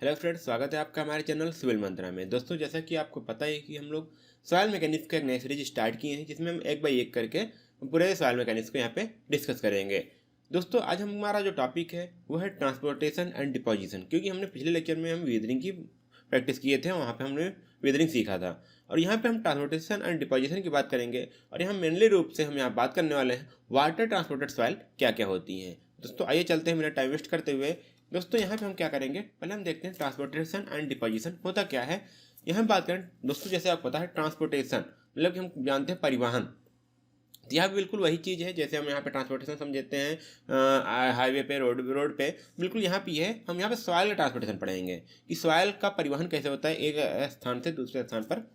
Hello friends, स्वागत है आपका हमारे चैनल सिविल मंत्रा में। दोस्तों, जैसा कि आपको पता है कि हम लोग सॉइल मैकेनिक्स का एक नया सीरीज स्टार्ट किए हैं, जिसमें हम एक बाई एक करके पूरे सॉइल मैकेनिक्स को यहाँ पे डिस्कस करेंगे। दोस्तों, आज हमारा जो टॉपिक है वो है ट्रांसपोर्टेशन एंड डिपोजिशन, क्योंकि हमने पिछले लेक्चर में हम वेदरिंग की प्रैक्टिस किए थे, वहाँ पर हमने वेदरिंग सीखा था। और यहाँ पे हम ट्रांसपोर्टेशन एंड डिपोजिशन की बात करेंगे। और यहाँ मेनली रूप से हम यहाँ बात करने वाले हैं वाटर ट्रांसपोर्टेड सॉइल क्या क्या होती हैं। दोस्तों, आइए चलते हैं बिना टाइम वेस्ट करते हुए। दोस्तों, यहाँ पे हम क्या करेंगे, पहले हम देखते हैं ट्रांसपोर्टेशन एंड डिपोजिशन होता क्या है। यहाँ बात करें दोस्तों, जैसे आपको पता है ट्रांसपोर्टेशन मतलब कि हम जानते हैं परिवहन। तो यहाँ बिल्कुल वही चीज़ है जैसे हम यहाँ पे ट्रांसपोर्टेशन समझते हैं हाईवे पे, रोड पे। बिल्कुल यहाँ पे है, हम यहाँ पे सॉइल का ट्रांसपोर्टेशन पढ़ेंगे कि सॉइल का परिवहन कैसे होता है, एक स्थान से दूसरे स्थान पर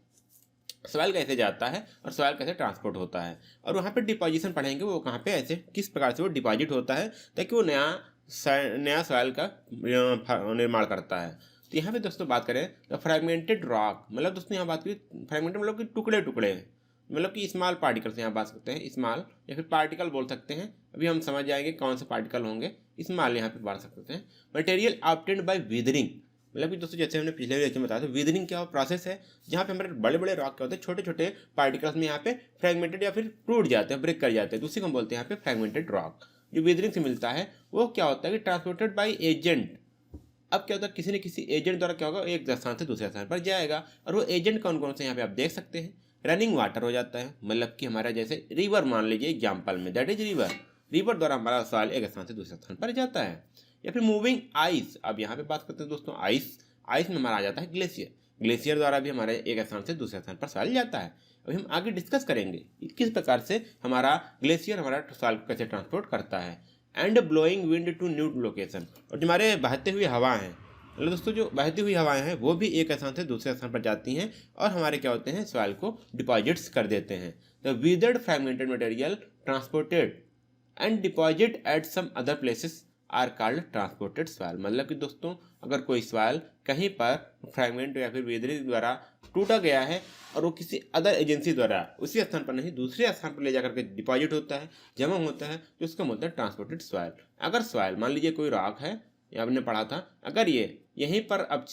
सॉइल कैसे जाता है और सॉइल कैसे ट्रांसपोर्ट होता है। और वहाँ पे डिपोजिशन पढ़ेंगे, वो कहाँ पे ऐसे किस प्रकार से वो डिपॉजिट होता है ताकि वो नया सॉइल का निर्माण करता है। तो यहाँ पे दोस्तों बात करें तो फ्रेगमेंटेड रॉक मतलब दोस्तों यहाँ बात करें फ्रेगमेंटेड मतलब कि टुकड़े टुकड़े, मतलब कि स्मॉल पार्टिकल्स यहाँ बात करते हैं, स्मॉल या फिर पार्टिकल बोल सकते हैं। अभी हम समझ जाएंगे कौन से पार्टिकल होंगे, स्मॉल यहाँ पे बात सकते हैं। मटेरियल ऑब्टेन्ड बाय विदरिंग मतलब कि दोस्तों जैसे हमने पिछले लेक्चर में बताया था, विदरिंग क्या प्रोसेस है जहाँ पे हमारे बड़े बड़े रॉक क्या होते हैं, छोटे छोटे पार्टिकल्स में यहाँ पे फ्रेगमेंटेड या फिर टूट जाते हैं, ब्रेक कर जाते हैं, तो उसी को हम बोलते हैं यहाँ पे फ्रेगमेंटेड रॉक। जो विदरिंग से मिलता है वो क्या होता है कि ट्रांसपोर्टेड बाई एजेंट। अब क्या होता है, किसी न किसी एजेंट द्वारा क्या होगा, एक स्थान से दूसरे स्थान पर जाएगा। और वो एजेंट कौन कौन से यहाँ पे आप देख सकते हैं। रनिंग वाटर हो जाता है, मतलब कि हमारा जैसे रिवर मान लीजिए एग्जाम्पल में, दैट इज रिवर द्वारा हमारा सॉइल एक स्थान से दूसरे स्थान पर जाता है। या फिर मूविंग आइस, अब यहाँ पे बात करते हैं दोस्तों आइस में हमारा आ जाता है ग्लेशियर द्वारा भी हमारे एक स्थान से दूसरे स्थान पर सॉइल जाता है। अभी हम आगे डिस्कस करेंगे किस प्रकार से हमारा ग्लेशियर हमारा सॉइल को कैसे ट्रांसपोर्ट करता है। And blowing wind to new location, और जो हमारे बहते हुए हवा हैं, मतलब दोस्तों जो बहती हुई हवाएं हैं वो भी एक स्थान से दूसरे स्थान पर जाती हैं और हमारे क्या होते हैं, सॉइल को डिपॉजिट्स कर देते हैं। The weathered fragmented material transported and deposit at some other places are called transported soil. मतलब कि दोस्तों अगर कोई सॉइल कहीं पर फ्रैगमेंट या फिर वेदरिंग द्वारा टूटा गया है और वो किसी अदर एजेंसी द्वारा उसी स्थान पर नहीं दूसरे स्थान पर ले जाकर के डिपॉजिट होता है, जमा होता है, तो उसका बोलते हैं ट्रांसपोर्टेड सॉइल। अगर सॉइल मान लीजिए कोई रॉक है, आपने पढ़ा था, अगर ये यहीं पर अब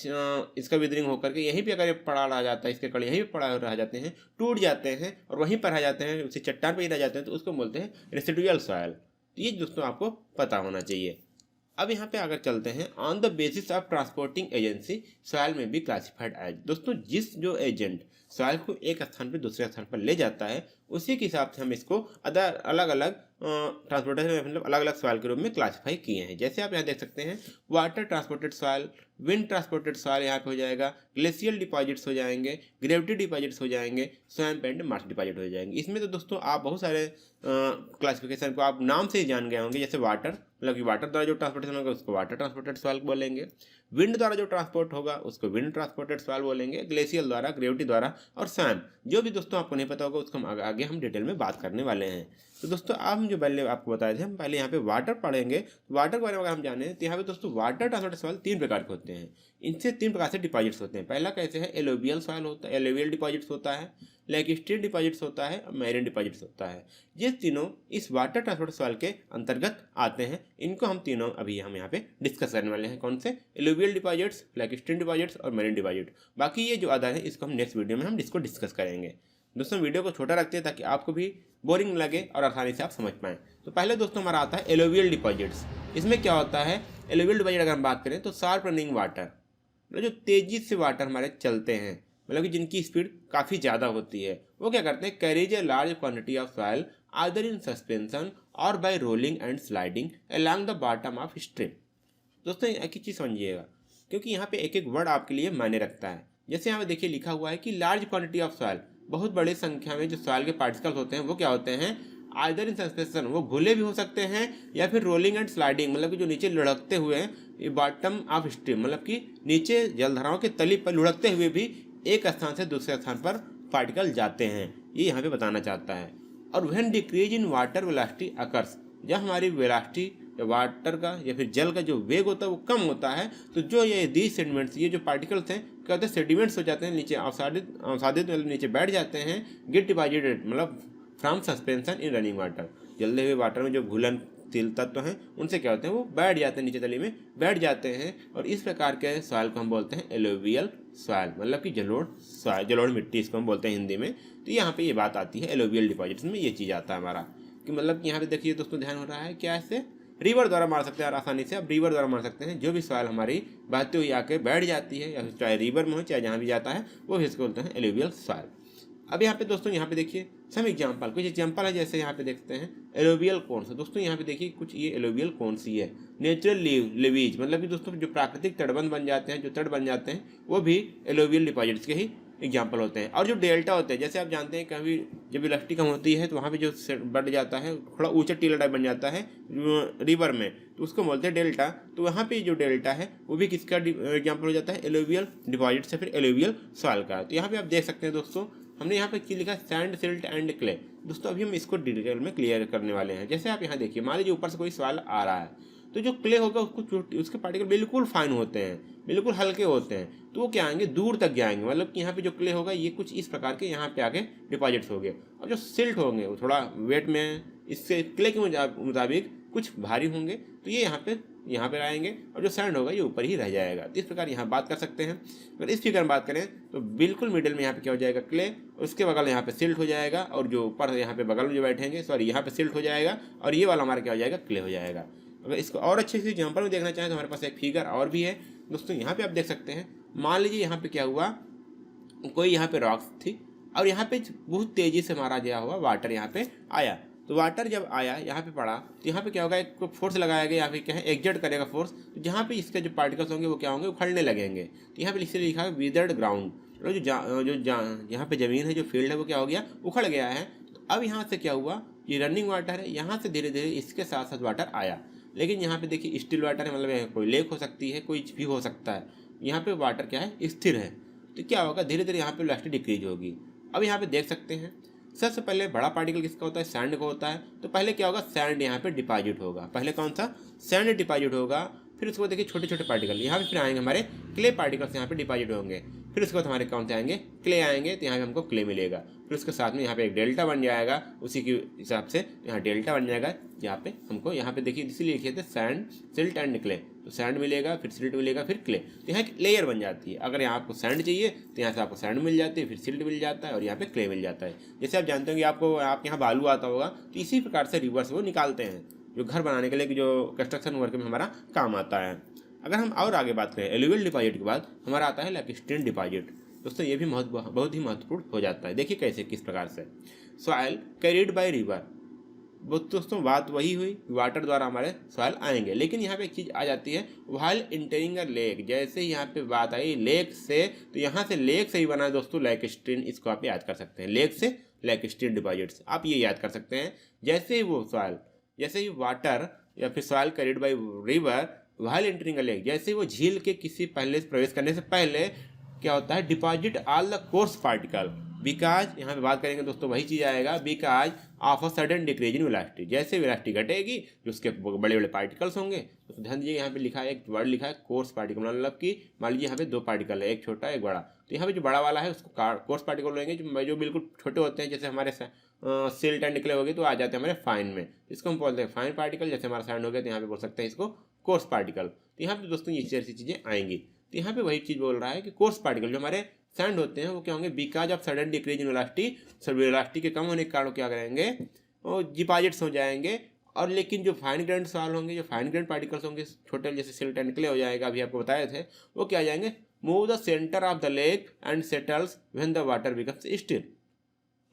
इसका विदरिंग होकर के यहीं पे अगर ये पड़ा रह जाता है, इसके कड़ यहीं पे पड़ा रह जाते हैं, टूट जाते हैं और वहीं पर रह जाते हैं, उसी चट्टान पर ही रह जाते हैं, तो उसको बोलते हैं रेसिडुअल सॉइल। तो ये दोस्तों आपको पता होना चाहिए। अब यहाँ पे अगर चलते हैं, on the basis of transporting agency soil में भी क्लासिफाइड एज। दोस्तों जिस जो एजेंट सॉइल को एक स्थान पर दूसरे स्थान पर ले जाता है, उसी के हिसाब से हम इसको अलग अलग ट्रांसपोर्टेशन मतलब अलग अलग सॉइल के रूप में क्लासीफाई किए हैं। जैसे आप यहाँ देख सकते हैं, water transported soil, wind transported soil यहाँ पे हो जाएगा, ग्लेशियल डिपॉजिट्स हो जाएंगे, ग्रेविटी डिपॉजिट्स हो जाएंगे, स्वैम्प एंड मार्श डिपॉजिट हो जाएंगे। इसमें तो दोस्तों आप बहुत सारे क्लासिफिकेशन को आप नाम से ही जान गए होंगे। जैसे वाटर मतलब कि वाटर द्वारा जो ट्रांसपोर्टेशन होगा उसको वाटर ट्रांसपोर्टेड सॉइल बोलेंगे, विंड द्वारा जो ट्रांसपोर्ट होगा उसको विंड ट्रांसपोर्टेड सॉइल बोलेंगे, ग्लेशियल द्वारा, ग्रेविटी द्वारा और स्वैम्प जो भी दोस्तों आपको नहीं पता होगा उसको हम आगे हम डिटेल में बात करने वाले हैं। तो दोस्तों आप हम जो पहले आपको बताए थे, हम पहले यहाँ पे वाटर पढ़ेंगे। वाटर के बारे में अगर हम जाने तो यहाँ पे दोस्तों वाटर ट्रांसपोर्टेड सॉइल 3 प्रकार के होते हैं। इनसे 3 प्रकार से डिपॉजिट्स होते हैं। पहला कैसे है, एलोवियल सॉइल होता है, एलोवियल डिपॉजिट्स होता है, लैगिस्ट्रियल डिपॉजिट्स होता है और मैरिन डिपॉजिट्स होता है। ये तीनों इस वाटर ट्रांसपोर्ट सॉइल के अंतर्गत आते हैं। इनको हम तीनों अभी हम यहाँ पे डिस्कस करने वाले हैं। कौन से, एलोवियल डिपॉजिट्स, लैगिस्ट्रियल डिपॉजिट्स और मैरिन डिपॉजिट। बाकी ये जो अदर है इसको हम नेक्स्ट वीडियो में हम इसको डिस्कस करेंगे। दोस्तों वीडियो को छोटा रखते हैं ताकि आपको भी बोरिंग लगे और आसानी से आप समझ पाएँ। तो पहले दोस्तों हमारा आता है एलोवियल डिपॉजिट्स। इसमें क्या होता है, एलोवियल डिपॉजिट अगर हम बात करें तो शार्प रनिंग वाटर मतलब जो तेजी से वाटर हमारे चलते हैं, मतलब कि जिनकी स्पीड काफ़ी ज़्यादा होती है, वो क्या करते हैं, carries a large quantity of soil either in suspension और by rolling and sliding along the bottom of stream. दोस्तों एक ही चीज़ समझिएगा, क्योंकि यहाँ पे एक एक वर्ड आपके लिए मायने रखता है। जैसे यहाँ पे देखिए लिखा हुआ है कि लार्ज क्वांटिटी ऑफ सॉइल, बहुत बड़ी संख्या में जो सॉइल के पार्टिकल्स होते हैं वो क्या होते हैं, आइदर इन सस्पेंशन, वो घुले भी हो सकते हैं, या फिर रोलिंग एंड स्लाइडिंग मतलब कि जो नीचे लुढ़कते हुए बॉटम ऑफ स्ट्रीम मतलब कि नीचे जलधाराओं के तली पर लुढ़कते हुए भी एक स्थान से दूसरे स्थान पर पार्टिकल जाते हैं, ये यहाँ पे बताना चाहता है। और when decrease in water velocity occurs, जब हमारी वेलोसिटी वाटर का या फिर जल का जो वेग होता है वो कम होता है, तो जो ये दीज सेडिमेंट्स, ये जो पार्टिकल्स हैं क्या होते हैं, सेडिमेंट्स हो जाते हैं, नीचे अवसादित मतलब नीचे बैठ जाते हैं, गेट डिपॉजिटेड मतलब from suspension in running water, जलते हुए वाटर में जो घुलन तिल तत्व हैं उनसे क्या होते हैं, वो बैठ जाते हैं, नीचे तली में बैठ जाते हैं, और इस प्रकार के सॉइल को हम बोलते हैं एलोवियल सॉइल, मतलब कि जलोढ़ सॉइल, जलोढ़ मिट्टी इसको हम बोलते हैं हिंदी में। तो यहाँ पे ये बात आती है एलोवियल डिपॉजिट्स में, ये चीज़ आता है हमारा कि मतलब कि यहाँ पे देखिए दोस्तों ध्यान हो रहा है क्या, ऐसे रिवर द्वारा मार सकते हैं और आसानी से आप रिवर द्वारा मार सकते हैं। जो भी सॉइल हमारी बहती हुई आके बैठ जाती है, या चाहे रिवर में हो चाहे जहाँ भी जाता है, वो भी इसको बोलते हैं एलोवियल सॉइल। अब यहाँ पे दोस्तों यहाँ पे देखिए सम एग्जाम्पल, कुछ एग्जाम्पल है, जैसे यहाँ पे देखते हैं एलोवियल कौन सा। दोस्तों यहाँ पे देखिए कुछ ये एलोवियल कौन सी है, नेचुरल लिवीज, मतलब कि दोस्तों जो प्राकृतिक तटबंध बन जाते हैं, जो तट बन जाते हैं, वो भी एलोवियल डिपॉजिट्स के ही एग्जाम्पल होते हैं। और जो डेल्टा होते हैं, जैसे आप जानते हैं कभी जब इलास्टिक कम होती है तो वहाँ पे जो बढ़ जाता है, थोड़ा ऊंचा टीला टाइप बन जाता है रिवर में, तो उसको बोलते हैं डेल्टा। तो वहाँ पे जो डेल्टा है वो भी किसका एग्जाम्पल हो जाता है, एलोवियल डिपॉजिट से, फिर एलोवियल सॉइल का। तो यहाँ पे आप देख सकते हैं दोस्तों, हमने यहाँ पे लिखा है सैंड, सिल्ट एंड क्ले। दोस्तों अभी हम इसको डिटेल में क्लियर करने वाले हैं। जैसे आप यहाँ देखिए, मान लीजिए ऊपर से कोई सॉइल आ रहा है, तो जो क्ले होगा उसके पार्टिकल बिल्कुल फाइन होते हैं, बिल्कुल हल्के होते हैं, तो वो क्या आएंगे, दूर तक जाएंगे। मतलब कि यहाँ पे जो क्ले होगा ये कुछ इस प्रकार के यहाँ पे आके डिपॉजिट्स हो गए। और जो सिल्ट होंगे वो थोड़ा वेट में इससे क्ले के मुताबिक कुछ भारी होंगे, तो ये यहाँ पे आएंगे, और जो सैंड होगा ये ऊपर ही रह जाएगा। तो इस प्रकार यहाँ बात कर सकते हैं। अगर इस फिगर में बात करें तो बिल्कुल मिडिल में यहाँ पे क्या हो जाएगा, क्ले, उसके बगल यहाँ पे सिल्ट हो जाएगा, और जो ऊपर यहाँ पे बगल में जो बैठेंगे, सॉरी यहाँ पे सिल्ट हो जाएगा, और ये वाला हमारा क्या हो जाएगा, क्ले हो जाएगा। अगर इसको और अच्छे से एग्जाम्पल में देखना चाहें तो हमारे पास एक फिगर और भी है दोस्तों। यहाँ पे आप देख सकते हैं, मान लीजिए यहाँ पे क्या हुआ, कोई यहाँ पे रॉक्स थी, और यहाँ पे बहुत तेजी से मारा गया हुआ वाटर यहाँ पे आया। तो वाटर जब आया यहाँ पे पड़ा, तो यहाँ पे क्या होगा, एक फोर्स लगाया गया, यहाँ पे क्या है, एग्जर्ट करेगा फोर्स। तो जहाँ पे इसके जो पार्टिकल्स होंगे वो क्या होंगे, उखड़ने लगेंगे। तो यहाँ पे इसलिए लिखा है विदर्ड ग्राउंड, यहाँ पे जमीन है, जो फील्ड है, वो क्या हो गया, उखड़ गया है। तो अब यहाँ से क्या हुआ, ये रनिंग वाटर है, यहाँ से धीरे धीरे इसके साथ साथ वाटर आया। लेकिन यहाँ पे देखिए स्टिल वाटर है, मतलब कोई लेक हो सकती है, कोई भी हो सकता है। यहाँ पे वाटर क्या है, स्थिर है। तो क्या होगा, धीरे धीरे यहाँ पे वेलोसिटी डिक्रीज होगी। अब यहाँ पे देख सकते हैं, सबसे पहले बड़ा पार्टिकल किसका होता है, सैंड का होता है। तो पहले क्या होगा, सैंड यहाँ पे डिपॉजिट होगा, पहले कौन सा, सैंड डिपॉजिट होगा। फिर उसके बाद देखिए छोटे छोटे पार्टिकल यहाँ पे फिर आएंगे, हमारे क्ले पार्टिकल्स यहाँ पे डिपॉजिट होंगे। फिर उसके बाद हमारे कौन से आएंगे, क्ले आएंगे, तो यहाँ पे हमको क्ले मिलेगा। फिर उसके साथ में यहाँ पे एक डेल्टा बन जाएगा, उसी के हिसाब से यहाँ डेल्टा बन जाएगा। यहाँ पे हमको यहाँ पे देखिए इसीलिए लिखे थे सैंड, सिल्ट एंड क्ले। तो सैंड मिलेगा, फिर सिल्ट मिलेगा, फिर क्ले। तो यहाँ एक लेयर बन जाती है। अगर यहाँ आपको सैंड चाहिए तो यहाँ से आपको सैंड मिल जाती है, फिर सिल्ट मिल जाता है, और यहाँ पे क्ले मिल जाता है। जैसे आप जानते हो कि आप यहाँ बालू आता होगा, तो इसी प्रकार से रिवर्स वो निकालते हैं, जो घर बनाने के लिए, जो कंस्ट्रक्शन वर्क में हमारा काम आता है। अगर हम और आगे बात करें एलुवियल डिपॉजिट के बाद, हमारा आता है लैक्स्टीन डिपॉजिट। दोस्तों ये भी बहुत ही महत्वपूर्ण हो जाता है। देखिए कैसे, किस प्रकार से, सॉइल कैरिड बाय रिवर। दोस्तों बात वही हुई, वाटर द्वारा हमारे सॉइल आएंगे। लेकिन यहाँ पे एक चीज़ आ जाती है, व्हाइल एंटरिंग अ लेक। जैसे यहाँ पे बात आई लेक से, तो यहाँ से लेक से ही बना है दोस्तों लैक्स्टीन। इसको आप याद कर सकते हैं, लेक से लैक्स्टीन डिपॉजिट्स, आप ये याद कर सकते हैं। जैसे ही वो सॉइल, जैसे ही वाटर या फिर soil carried by river while entering a lake, जैसे वो झील के किसी पहले प्रवेश करने से पहले क्या होता है, deposit all the coarse particle. Because यहाँ पे बात करेंगे दोस्तों वही चीज़ आएगा, because of a sudden decrease in velocity. जैसे वेलोसिटी घटेगी, जो उसके बड़े बड़े पार्टिकल्स होंगे, तो ध्यान दीजिए यहाँ पे लिखा है, एक वर्ड लिखा है कोर्स पार्टिकल, मतलब कि मान लीजिए यहाँ पे दो पार्टिकल है, एक छोटा एक बड़ा। तो यहाँ पे जो बड़ा वाला है उसको कोर्स पार्टिकल लेंगे, जो बिल्कुल छोटे होते हैं, जैसे हमारे सिल्ट एंड निकले हो गए तो आ जाते हैं हमारे फाइन में। इसको हम बोलते हैं फाइन पार्टिकल। जैसे हमारा सैंड हो गया तो यहाँ पे बोल सकते हैं इसको कोर्स पार्टिकल। तो यहाँ पे दोस्तों ये ऐसी चीज़ें आएंगी। तो यहाँ पे वही चीज़ बोल रहा है कि कोर्स पार्टिकल जो हमारे सैंड होते हैं वो क्या होंगे, because of sudden decrease in velocity, velocity के कम होने के कारण क्या करेंगे, वो डिपॉजिट्स हो जाएंगे। और लेकिन जो फाइन ग्रेन सॉइल होंगे, जो फाइन ग्रेन पार्टिकल्स होंगे, छोटे जैसे सिल्ट एंड क्ले हो जाएगा, अभी आपको बताए थे, वो क्या आ जाएंगे, move the centre of the lake and settles when the water becomes still.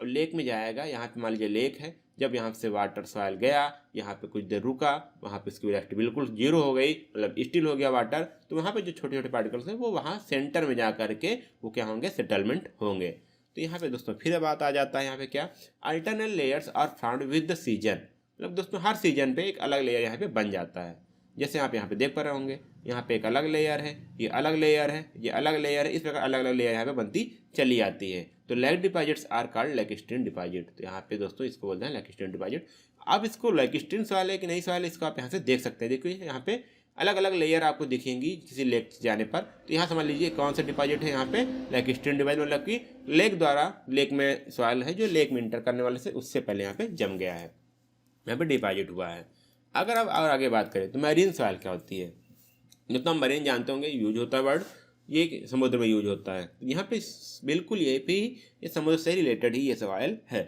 और लेक में जाएगा, यहाँ पे मान लीजिए लेक है, जब यहाँ से वाटर सॉइल गया, यहाँ पे कुछ देर रुका, वहाँ पे इसकी वेलोसिटी बिल्कुल जीरो हो गई, मतलब स्टिल हो गया वाटर, तो वहाँ पे जो छोटे छोटे पार्टिकल्स हैं वो वहाँ सेंटर में जा करके वो क्या होंगे, सेटलमेंट होंगे। तो यहाँ पे दोस्तों फिर बात आ जाता है, यहाँ पे क्या, alternate layers are found with the season. मतलब दोस्तों हर सीजन पे एक अलग लेयर यहाँ पे बन जाता है। जैसे आप यहाँ पे देख पा रहे होंगे, यहाँ पे एक अलग लेयर है, ये अलग लेयर है, ये अलग लेयर है, इस प्रकार अलग अलग लेयर यहाँ पे बनती चली आती है। तो lake deposits are called lacustrine deposit. तो यहाँ पे दोस्तों इसको बोलते हैं लैक्स्टीन डिपॉजिट। अब इसको लैक्स्टीन सॉइल है कि नहीं सॉइल है, इसको आप यहाँ से देख सकते हैं। देखिए यहाँ पे अलग अलग लेयर आपको दिखेंगी किसी लेक जाने पर। तो यहाँ समझ लीजिए कौन सा डिपॉजिट है, यहाँ पे लैक्स्टीन डिपॉजिट, मतलब कि लेक द्वारा, लेक में सॉइल है जो लेक में इंटर करने वाले से उससे पहले यहाँ पे जम गया है, यहाँ पे डिपॉजिट हुआ है। अगर आप और आगे बात करें तो मैरीन सॉइल क्या होती है, जितना हम मरीन जानते होंगे यूज होता है वर्ड, ये समुद्र में यूज होता है। यहाँ पे बिल्कुल ये भी ये समुद्र से रिलेटेड ही ये सॉइल है।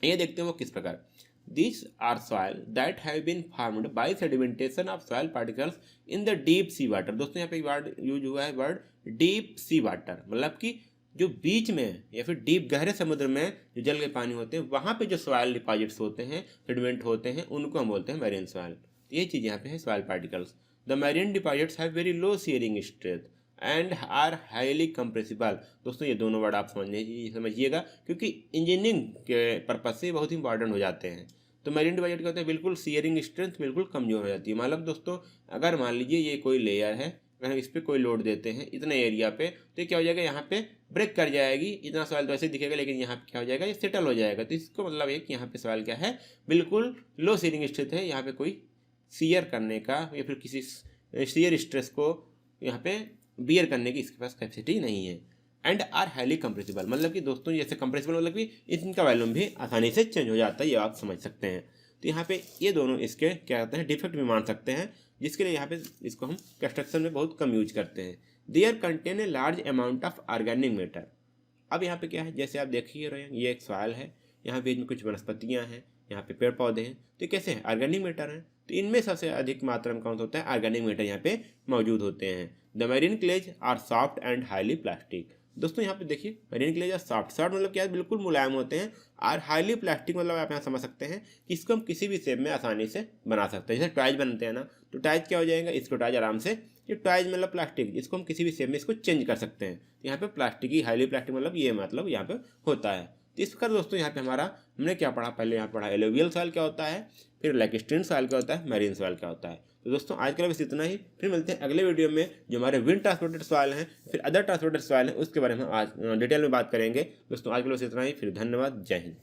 ये देखते हैं वो किस प्रकार। These are soil that have been formed by sedimentation of soil particles in the deep sea water। दोस्तों यहाँ पे वर्ड यूज हुआ है वर्ड डीप सी वाटर, मतलब कि जो बीच में या फिर डीप गहरे समुद्र में जो जल के पानी होते हैं वहाँ पे जो सॉइल डिपॉजिट्स होते हैं, सेडिमेंट होते हैं, उनको हम बोलते हैं मैरीन सॉइल। ये चीज़ यहाँ पे है soil particles. The marine deposits have very low shearing strength and are highly compressible. दोस्तों ये दोनों वर्ड आप समझिएगा क्योंकि इंजीनियरिंग के पर्पज से बहुत ही इंपॉर्टेंट हो जाते हैं। तो मैरीन डिपॉजिट क्या होता है, बिल्कुल शियरिंग स्ट्रेंथ बिल्कुल कमजोर हो जाती है। मतलब दोस्तों अगर मान लीजिए ये कोई लेयर है, अगर हम इस पर कोई लोड देते हैं इतने एरिया पे, तो ये क्या हो जाएगा, यहाँ पे ब्रेक कर जाएगी। इतना सॉइल तो ऐसे दिखेगा लेकिन यहाँ पे क्या हो जाएगा, ये सेटल हो जाएगा। तो इसको मतलब है कि यहाँ पे सॉइल क्या है, बिल्कुल लो शियरिंग स्ट्रेंथ है। यहाँ पे कोई शियर करने का या फिर किसी शियर स्ट्रेस को यहाँ पे बियर करने की इसके पास कैपेसिटी नहीं है। एंड आर हाईली कंप्रेसिबल, मतलब कि दोस्तों जैसे कंप्रेसिबल मतलब कि इनका वॉल्यूम भी आसानी से चेंज हो जाता है, ये आप समझ सकते हैं। तो यहाँ पे ये दोनों इसके क्या कहते हैं डिफेक्ट भी मान सकते हैं, जिसके लिए यहाँ पे इसको हम कंस्ट्रक्शन में बहुत कम यूज करते हैं। They're contain a large amount of organic matter. अब यहाँ पे क्या है, जैसे आप देख ही रहे हैं ये एक सॉइल है, यहाँ बीच में कुछ वनस्पतियाँ हैं, यहाँ पे पेड़ पौधे हैं, तो ये कैसे हैं, ऑर्गेनिक मैटर हैं। तो इनमें सबसे अधिक मात्रा में कौन सा होता है, ऑर्गेनिक मैटर यहाँ पे मौजूद होते हैं। The marine clays are soft and highly plastic. दोस्तों यहाँ पे देखिए marine clays are soft, soft मतलब क्या है, बिल्कुल मुलायम होते हैं। और हाईली प्लास्टिक मतलब आप यहाँ समझ सकते हैं कि इसको हम किसी भी शेप में आसानी से बना सकते हैं। जैसे टॉयज बनते हैं ना, तो टॉयज क्या हो जाएगा, इसको टॉयज आराम से, ये टॉयज मतलब प्लास्टिक, इसको हम किसी भी शेप में इसको चेंज कर सकते हैं। तो यहाँ पे प्लास्टिक ही हाईली प्लास्टिक मतलब ये मतलब यहाँ पे होता है। तो इस प्रकार दोस्तों यहाँ पे हमारा हमने क्या पढ़ा, पहले यहाँ पढ़ा एलोवियल सॉइल क्या होता है, फिर लैक्स्ट्रीन सॉइल क्या होता है, मैरीन सॉइल क्या होता है। तो दोस्तों आज के लिए बस इतना ही, फिर मिलते हैं अगले वीडियो में जो हमारे विंड ट्रांसपोर्टेड सॉइल हैं, फिर अदर ट्रांसपोर्टेड सॉइल हैं, उसके बारे में आज डिटेल में बात करेंगे। दोस्तों आज के लिए बस इतना ही, फिर धन्यवाद, जय हिंद।